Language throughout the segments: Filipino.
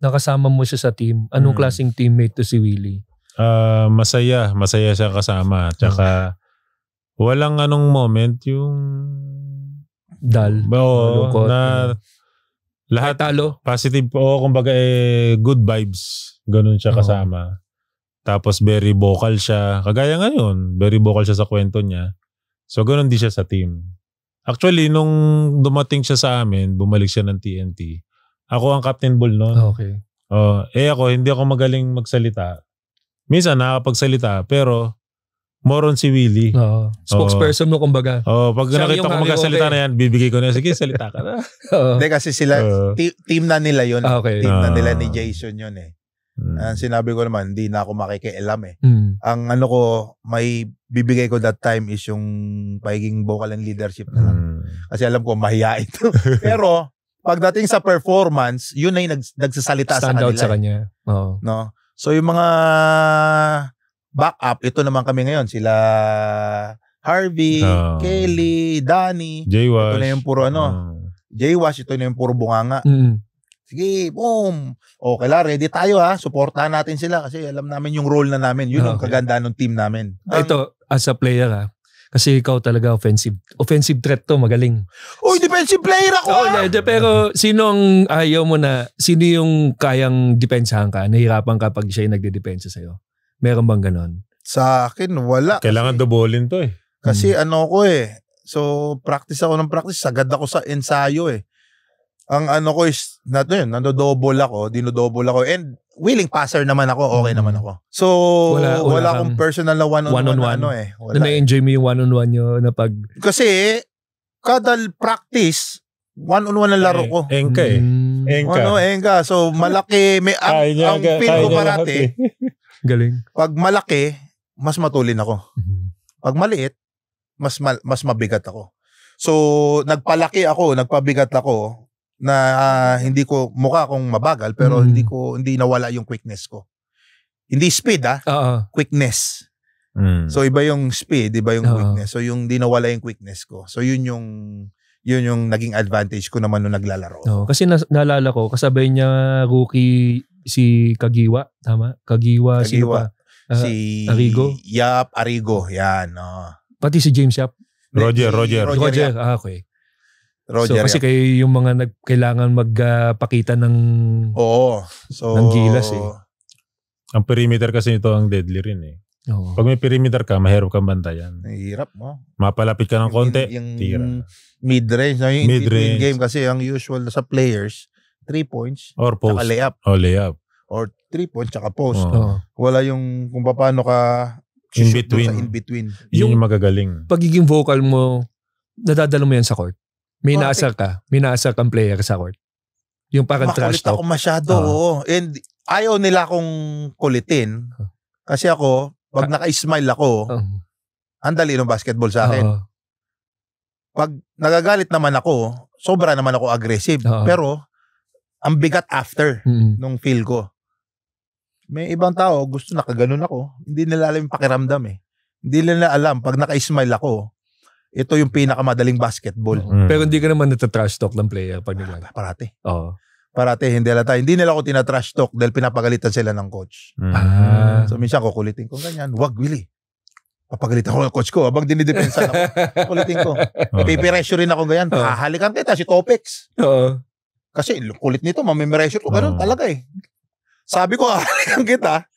nakasama mo siya sa team, anong klaseng teammate to si Willie? Masaya siya kasama. Tsaka walang anong moment yung dal. Oo, na lahat talo. Positive. Oo, kumbaga good vibes. Ganun siya kasama. Tapos very vocal siya. Kagaya ngayon, very vocal siya sa kwento niya. So ganun din siya sa team. Actually, nung dumating siya sa amin, bumalik siya ng TNT. Ako ang Captain Bull noon. Okay. Ako, hindi ako magaling magsalita. Minsan nakakapagsalita, pero more on si Willie. Spokesperson mo kumbaga. Pag nakita ko magkasalita na yan, bibigay ko na, sige, salita ka na. Hindi kasi sila, team na nila yun. Okay. Team na nila ni Jason yun eh. Sinabi ko naman, hindi na ako makikialam eh. Ang ano ko, may bibigay ko that time is yung pagiging vocal and leadership na lang. Kasi alam ko, mahihain ito. Pero, pagdating sa performance, yun na yung nagsasalita sa kanila. Stand out sa kanya. No? So, yung mga backup, ito naman kami ngayon. Sila Harvey, Kelly, Danny. J-Wash. Ito na yung puro J-Wash, ito na yung puro bunganga. Sige, boom. Okay lang, ready tayo ha. Suportahan natin sila kasi alam namin yung role na namin. Yun ang kagandaan ng team namin. Ito, as a player ha, kasi ikaw talaga offensive threat to, magaling. Defensive player ako pero sino ang ayaw mo na, sino yung kayang depensahan ka, nahirapan ka pag siya yung nagdedepensa sa'yo? Meron bang ganon? Sa akin, wala. Kailangan dobolin to eh. Kasi so practice ako ng practice, sagad ako sa ensayo eh. Ang ko is, dinodouble ako, and willing passer naman ako, okay naman ako. So, wala akong personal na one-on-one eh. Na-enjoy mo yung one-on-one nyo na pag... Kasi, kada practice, one-on-one na laro ko. Engka eh. Engka. So, malaki, ang feel ko parati, galing. Pag malaki, mas matulin ako. Pag maliit, mas mabigat ako. So, nagpabigat ako, na hindi ko mukha akong mabagal pero hindi nawala yung quickness ko. Hindi speed quickness. So iba yung speed, iba yung quickness. So yung hindi nawala yung quickness ko. So yun yung naging advantage ko naman nung naglalaro. Kasi naalala ko kasabay niya rookie si Kagiwa, tama? Kagiwa. Sino pa? Si Arrigo. Arrigo, yan. Pati si James Yap. Roger. Okay. Roger, kasi kayo yung mga kailangan magpakita ng ng gilas eh. Ang perimeter kasi nito ang deadly rin eh. Pag may perimeter ka, mahirap kang bantayan. Mahirap mo. Mapalapit ka ng konti, tira. Mid-range. Yung game kasi ang usual sa players, 3 points, or post. Tsaka layup. Layup. Or 3 points, tsaka post. Wala yung kung paano ka in between. Yung magagaling. Pagiging vocal mo, nadadala mo yan sa court. May naasar kang player sa court. Yung parang trash talk. Makulit ako masyado, And ayaw nila akong kulitin. Kasi ako, pag naka-smile ako, ang dali ng basketball sa akin. Pag nagagalit naman ako, sobra naman ako aggressive. Pero, ang bigat after nung feel ko. May ibang tao, gusto nakaganon ako. Hindi nila alam yung pakiramdam eh. Hindi nila alam, pag naka-smile ako, ito yung pinakamadaling basketball. Pero hindi ka naman natatrash talk ng player pag nila. Parati. Parati, hindi nila ako tinatrash talk dahil pinapagalitan sila ng coach. So minsan kukulitin ko ganyan, wag Willie. Papagalitan ko ng coach ko habang dinidepensa ako. Kulitin ko. Pipiresyo rin ako ganyan. Hahalikan kita si Topex. Kasi kulit nito, mamimeresyo ko. Ganun talaga eh. Sabi ko, hahalikan kita.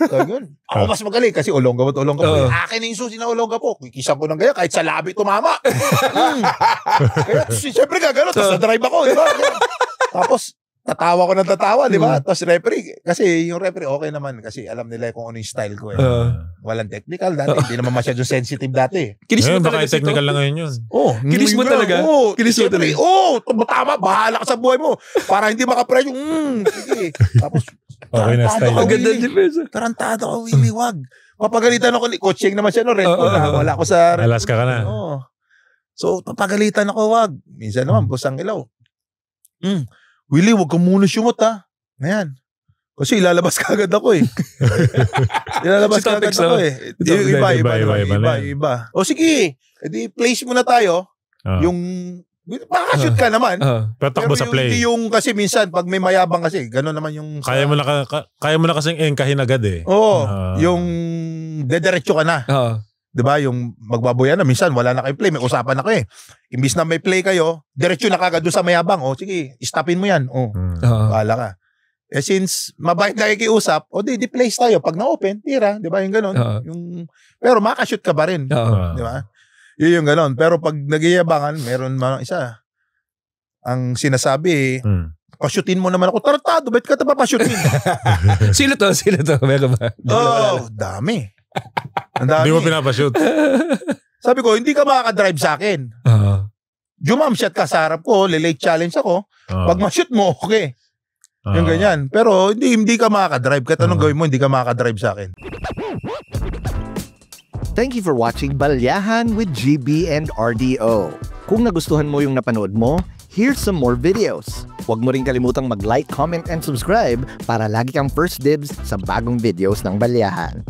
So, yun. Ako mas magaling kasi ulongga mo. Akin yung susi na ulongga po. Kikisan ko ng ganyan kahit sa labi tumama. Kaya siyempre gano'n. Tapos na-drive ako. Diba? Tapos tatawa ko ng tatawa. Diba? Tapos referee. Kasi yung referee okay naman. Kasi alam nila kung ano yung style ko. Walang technical dati. Hindi naman masyadong sensitive dati. Kinis mo talaga baka technical lang ngayon yun. Kinis mo talaga? Kinis mo talaga? Tama. Bahala ka sa buhay mo. Para hindi makapresyo. Sige. Tapos okay na style. Ang ganda ng defense. Tarantado ako, Willie, wag. Papagalitan ako ni coaching naman siya, no? Red Bull na. Wala ko sa Red Bull. Alaska ka na. So, papagalitan ako, wag. Minsan naman, busang ilaw. Willie, wag ka muna sumot, ha? Ngayon. Kasi ilalabas ka agad ako, eh. Iba. O sige, edi place muna tayo. Yung makakashoot ka naman. Pero takbo sa play. Hindi yung kasi minsan, pag may mayabang kasi, gano'n naman yung... Kaya mo na kasing engkahin agad eh. Oo, yung dediretso ka na. Diba? Yung magbaboyan na, minsan wala na kayong play, may usapan na kayo eh. Imbis na may play kayo, diretso na kagad doon sa mayabang. Sige, stopin mo yan. Bahala ka. Since mabait na kikiusap, di place tayo. Pag na-open, tira. Di ba yung gano'n? Pero makashoot ka pa rin. Di ba? Yun yung gano'n. Pero pag nag-iyabangan, meron man isa. Ang sinasabi, pa-shootin mo naman ako. Tartado, ba't ka pa pa-shootin? Sino to? Meron ba? Dami. Ang dami. Hindi mo pinapa-shoot. Sabi ko, hindi ka makakadrive sa akin. Jumam shot ka sa harap ko, lilate challenge ako. Pag ma-shoot mo, okay. Yung ganyan. Pero hindi ka makakadrive. Kahit anong gawin mo, hindi ka makakadrive sa akin. Thank you for watching Balyahan with GB and RDO. Kung nagustuhan mo yung napanood mo, here's some more videos. Huwag mo rin kalimutang mag-like, comment, and subscribe para lagi kang first dibs sa bagong videos ng Balyahan.